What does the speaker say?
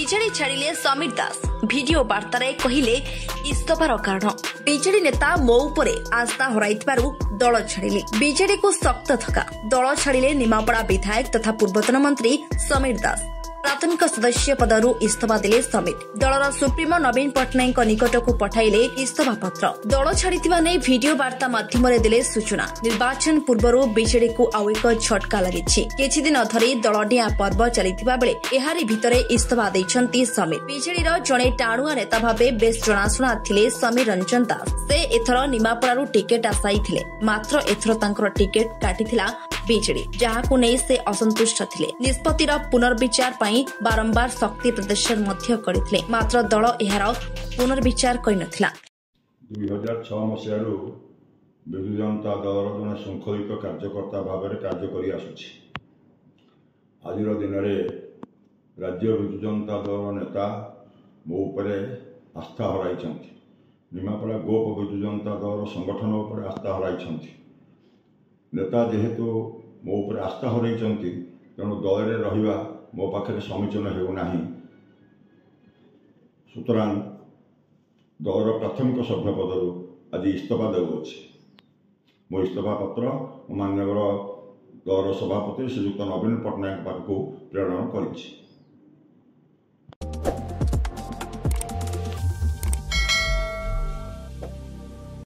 BJD छाड़िले Sameer दास video वार्तारे कहिले इस्तफार कारण BJD नेता मो उपरे आस्था हराइथिबारु दल छाड़िले बीजेडी को सख्त थका दल छाड़िले निमापड़ा विधायक तथा पूर्वतन मंत्री समीर दास प्राथमिक सदस्य पदरु इस्तफा देले समीर दलर सुप्रीमो नवीन पट्टनायक निकट को पठाइले इस्तफा पत्र दल छाड़िथिबा नै वीडियो वार्ता माध्यम देले सूचना निर्वाचन पूर्वरु बीजेडी को आउ एक झटका लागिछि किछि दिन धरि दलडिया पर्व चलिथिबा बेले एहारी भितरे इस्तफा दैछन्ती समीर बीजेडीर जणे टाणुआ नेता भाबे बेस जनाशुना थिले समीर रंजन दास से एथर निमापड़ारु टिकेट आसाइथिले मात्र एथर तांकर टिकेट काटिथिला बीजेडी जहाकु नै से असंतुष्ट थिले निष्पत्तिर पुनर्विचार पई बारंबार शक्ति प्रदर्शन मध्य करथिले मात्र दल एहार पुनर्विचार करिनथिला 2006 मसियारु विजु जनता दलर जने शृंखलित कार्यकर्ता भाव कार्य करि आसुछि आजिर दिन में राज्य विजु जनता दल नेता मो उपरे आस्था हराइछन्ति निमापड़ा गोप विजु जनता दल संगठन उपरे आस्था हराइछन्ति नेता जेहेतु मो उपर आस्था हराइछन्ति तेणु दल में रहिबा मो पाखे समीचीन हेउना सुतरां दलर प्राथमिक सभ्य पदरु आज इस्तफा देउछि मो इस्तफा पत्र माननीय दलर सभापति श्रीयुक्त नवीन पट्टनायक पाखकु प्रेरण करिछि।